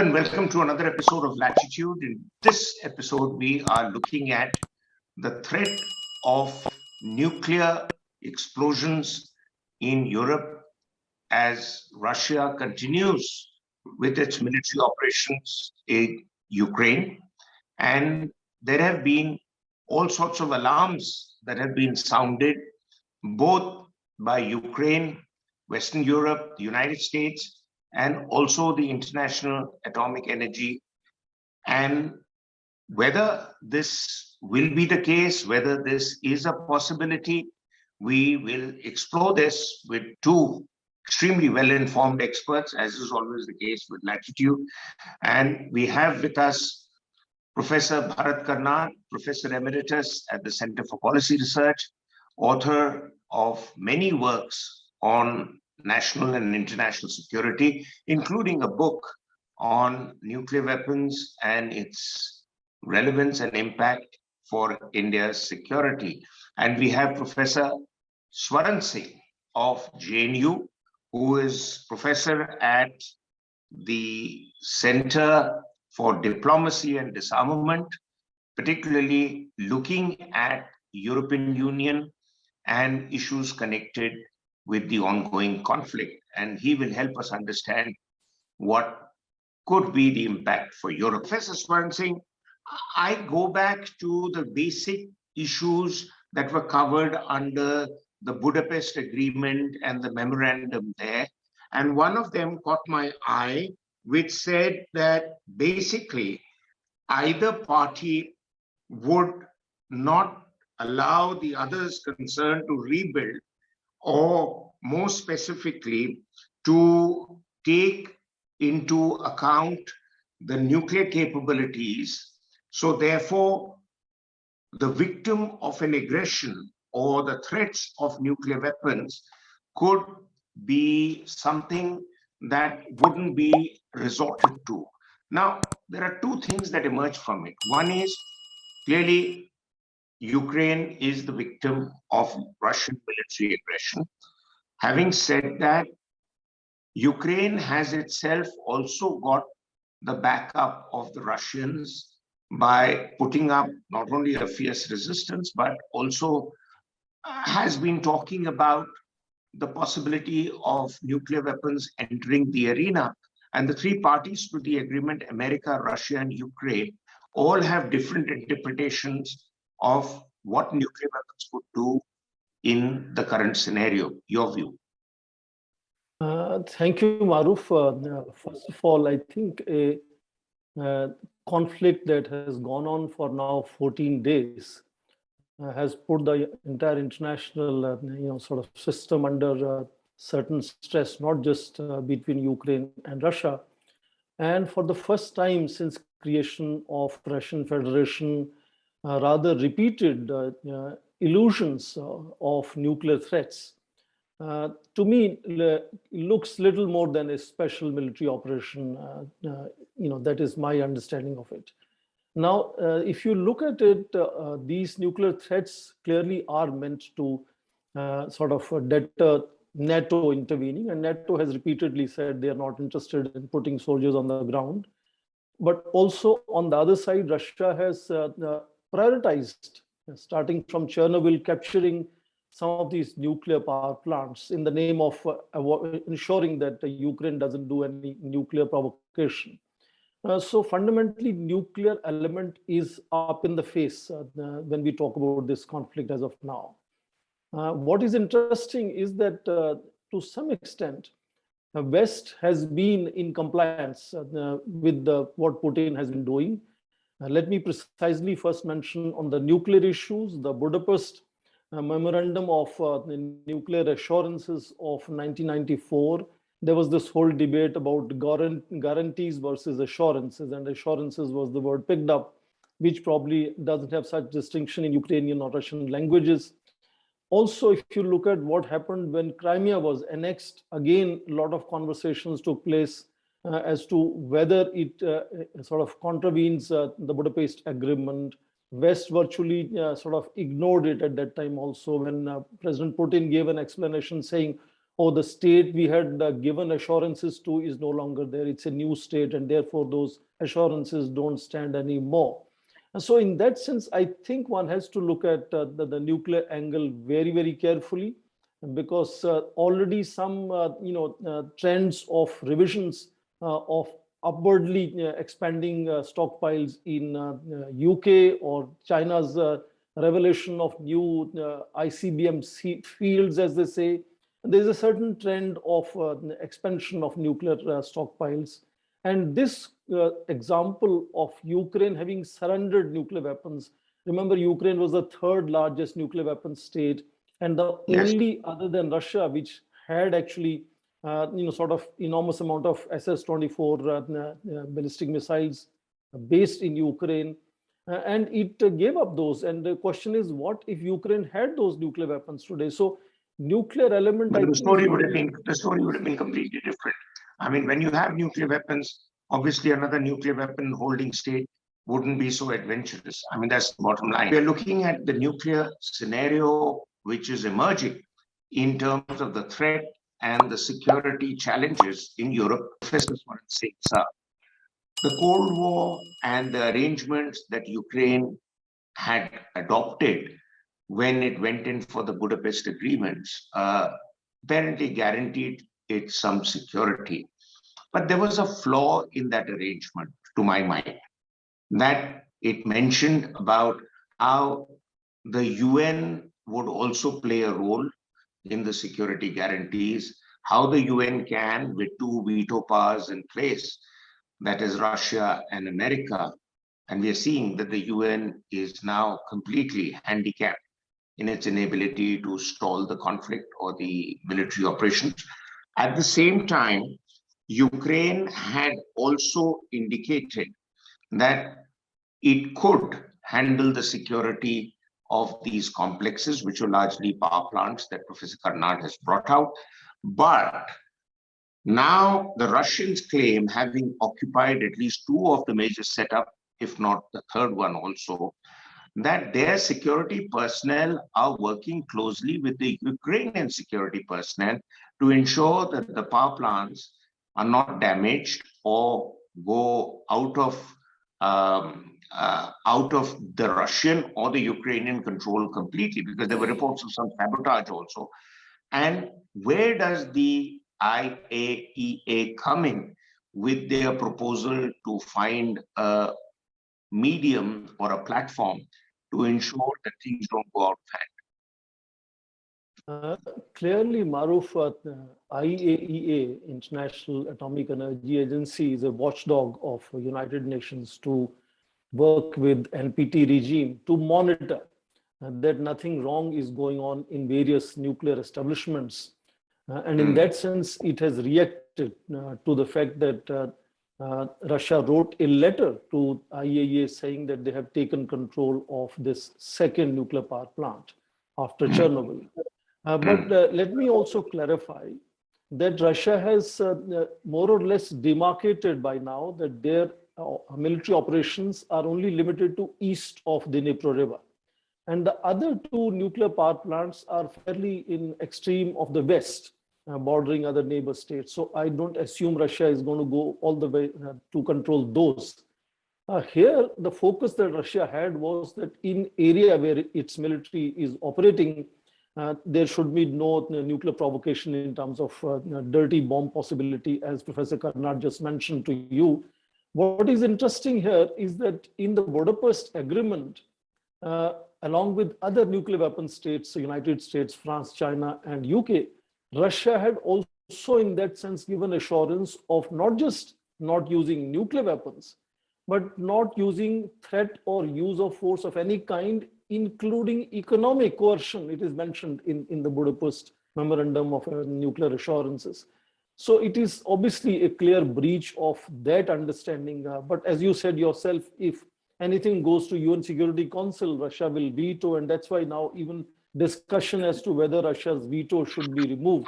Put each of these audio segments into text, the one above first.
and welcome to another episode of Latitude. In this episode, we are looking at the threat of nuclear explosions in Europe as Russia continues with its military operations in Ukraine. And there have been all sorts of alarms that have been sounded both by Ukraine, Western Europe, the United States, and also the International Atomic Energy. And whether this will be the case, whether this is a possibility, we will explore this with two extremely well-informed experts, as is always the case with Latitude. And we have with us Professor Bharat Karnad, Professor Emeritus at the Center for Policy Research, author of many works on national and international security, including a book on nuclear weapons and its relevance and impact for India's security. And we have Professor Swaran Singh of JNU, who is professor at the Center for Diplomacy and Disarmament, particularly looking at European Union and issues connected with the ongoing conflict. And he will help us understand what could be the impact for Europe. Professor Swaran Singh, I go back to the basic issues that were covered under the Budapest Agreement and the memorandum there. And one of them caught my eye, which said that basically either party would not allow the others concerned to rebuild, or more specifically, to take into account the nuclear capabilities. So therefore, the victim of an aggression or the threats of nuclear weapons could be something that wouldn't be resorted to. Now, there are two things that emerge from it. One is clearly Ukraine is the victim of Russian military aggression. Having said that, Ukraine has itself also got the backup of the Russians by putting up not only a fierce resistance, but also has been talking about the possibility of nuclear weapons entering the arena. And the three parties to the agreement, America, Russia, and Ukraine, all have different interpretations of what nuclear weapons could do in the current scenario. Your view? Thank you, Maruf. First of all, I think a conflict that has gone on for now 14 days has put the entire international sort of system under certain stress, not just between Ukraine and Russia. And for the first time since creation of Russian Federation, rather repeated illusions of nuclear threats, to me, looks little more than a special military operation. That is my understanding of it. Now, if you look at it, these nuclear threats clearly are meant to sort of deter NATO intervening, and NATO has repeatedly said they are not interested in putting soldiers on the ground. But also on the other side, Russia has prioritized, starting from Chernobyl, capturing some of these nuclear power plants in the name of ensuring that Ukraine doesn't do any nuclear provocation. So fundamentally, nuclear element is up in the face when we talk about this conflict as of now. What is interesting is that to some extent, West has been in compliance with what Putin has been doing. Let me precisely first mention on the nuclear issues, the Budapest memorandum of nuclear assurances of 1994. There was this whole debate about guarantees versus assurances, and assurances was the word picked up, which probably doesn't have such distinction in Ukrainian or Russian languages. Also, if you look at what happened when Crimea was annexed, again, a lot of conversations took place as to whether it sort of contravenes the Budapest Agreement. West virtually sort of ignored it at that time also when President Putin gave an explanation saying, or the state we had given assurances to is no longer there. It's a new state, and therefore those assurances don't stand anymore. And so, in that sense, I think one has to look at the nuclear angle very, very carefully, because already some trends of revisions of upwardly expanding stockpiles in UK, or China's revelation of new ICBM fields, as they say. There's a certain trend of expansion of nuclear stockpiles. And this example of Ukraine having surrendered nuclear weapons, remember, Ukraine was the third largest nuclear weapons state, and the Yes. only other than Russia which had actually sort of enormous amount of SS-24 ballistic missiles based in Ukraine. And it gave up those. And the question is, what if Ukraine had those nuclear weapons today? So nuclear element, But I the think, is story going would to have be. been completely different. I mean, when you have nuclear weapons, obviously another nuclear weapon holding state wouldn't be so adventurous. I mean, that's the bottom line. We're looking at the nuclear scenario which is emerging in terms of the threat and the security challenges in Europe. Professor Swaran Singh, sir, the Cold War and the arrangements that Ukraine had adopted when it went in for the Budapest agreements apparently guaranteed it some security. But there was a flaw in that arrangement, to my mind, that it mentioned about how the UN would also play a role in the security guarantees, how the UN can, with two veto powers in place, that is Russia and America. And we are seeing that the UN is now completely handicapped in its inability to stall the conflict or the military operations. At the same time, Ukraine had also indicated that it could handle the security of these complexes, which are largely power plants that Professor Karnad has brought out. But now the Russians claim, having occupied at least two of the major setup, if not the third one also, that their security personnel are working closely with the Ukrainian security personnel to ensure that the power plants are not damaged or go out of the Russian or the Ukrainian control completely, because there were reports of some sabotage also. And where does the IAEA come in with their proposal to find a medium or a platform to ensure that things don't go out of hand? Clearly, Maruf, IAEA, International Atomic Energy Agency, is a watchdog of United Nations to work with NPT regime to monitor that nothing wrong is going on in various nuclear establishments. And in that sense, it has reacted to the fact that Russia wrote a letter to IAEA saying that they have taken control of this second nuclear power plant after Chernobyl. But let me also clarify that Russia has more or less demarcated by now that their military operations are only limited to east of the Dnipro River. And the other two nuclear power plants are fairly in extreme of the west, bordering other neighbor states. So I don't assume Russia is going to go all the way to control those. Here, the focus that Russia had was that in area where its military is operating, there should be no nuclear provocation in terms of dirty bomb possibility, as Professor Karnad just mentioned to you. What is interesting here is that in the Budapest Agreement, along with other nuclear weapon states, the United States, France, China, and UK, Russia had also in that sense given assurance of not just not using nuclear weapons, but not using threat or use of force of any kind, including economic coercion. It is mentioned in the Budapest Memorandum of Nuclear Assurances. So it is obviously a clear breach of that understanding. But as you said yourself, if anything goes to UN Security Council, Russia will veto. And that's why now even discussion as to whether Russia's veto should be removed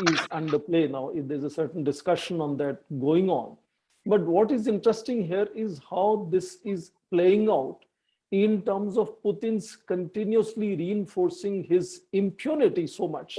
is under play now. There's a certain discussion on that going on. But what is interesting here is how this is playing out in terms of Putin's continuously reinforcing his impunity so much.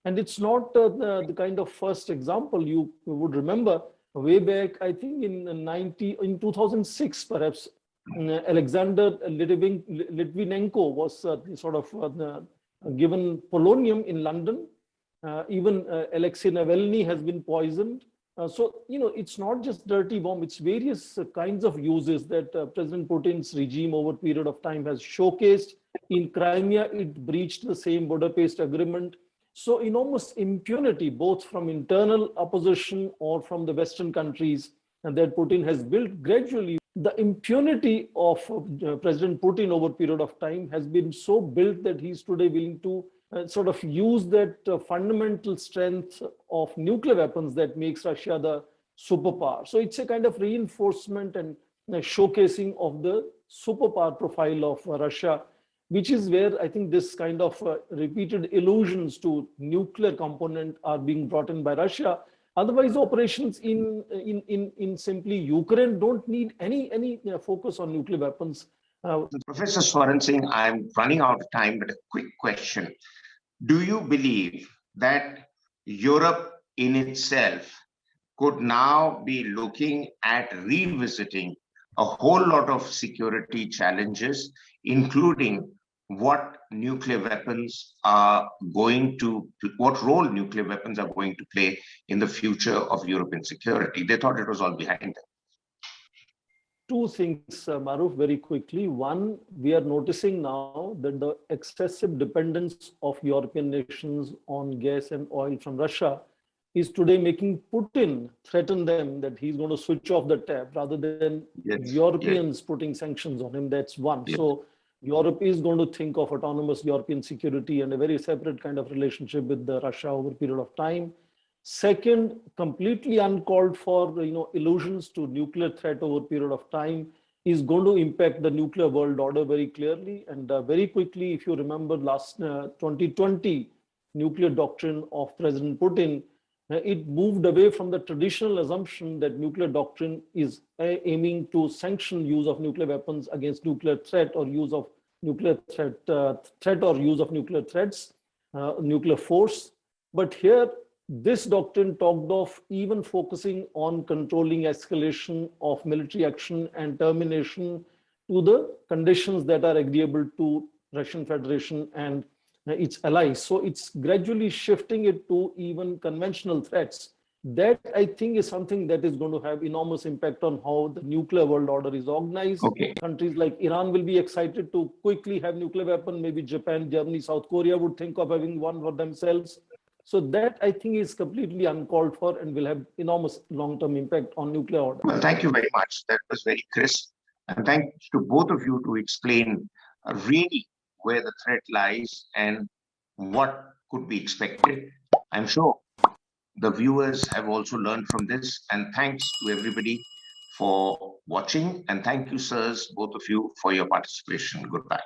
And it's not the kind of first example. You would remember way back, I think in 2006, perhaps, Alexander Litvinenko was given polonium in London. Even Alexei Navalny has been poisoned. So, it's not just dirty bomb, it's various kinds of uses that President Putin's regime over a period of time has showcased. In Crimea, it breached the same Budapest agreement. So enormous impunity, both from internal opposition or from the Western countries, and that Putin has built gradually. The impunity of President Putin over a period of time has been so built that he's today willing to use that fundamental strength of nuclear weapons that makes Russia the superpower. So it's a kind of reinforcement and showcasing of the superpower profile of Russia, which is where I think this kind of repeated allusions to nuclear component are being brought in by Russia. Otherwise, operations in simply Ukraine don't need any focus on nuclear weapons. Professor Swaran Singh, I'm running out of time, but a quick question. Do you believe that Europe in itself could now be looking at revisiting a whole lot of security challenges, including what role nuclear weapons are going to play in the future of European security? They thought it was all behind them. Two things, Maruf, very quickly. One, we are noticing now that the excessive dependence of European nations on gas and oil from Russia is today making Putin threaten them that he's going to switch off the tap rather than Europeans putting sanctions on him. That's one. So Europe is going to think of autonomous European security and a very separate kind of relationship with Russia over a period of time. Second, completely uncalled for, allusions to nuclear threat over a period of time is going to impact the nuclear world order very clearly. And very quickly, if you remember last 2020 nuclear doctrine of President Putin, it moved away from the traditional assumption that nuclear doctrine is aiming to sanction use of nuclear weapons against nuclear threat or use of nuclear threat or use of nuclear threats, nuclear force. But here, this doctrine talked of even focusing on controlling escalation of military action and termination to the conditions that are agreeable to Russian Federation and its allies. So it's gradually shifting it to even conventional threats. That, I think, is something that is going to have enormous impact on how the nuclear world order is organized. Countries like Iran will be excited to quickly have nuclear weapon. Maybe Japan, Germany, South Korea would think of having one for themselves. So that, I think, is completely uncalled for and will have enormous long-term impact on nuclear order. Well, thank you very much. That was very crisp. And thanks to both of you to explain really where the threat lies and what could be expected. I'm sure the viewers have also learned from this. And thanks to everybody for watching. And thank you, sirs, both of you, for your participation. Goodbye.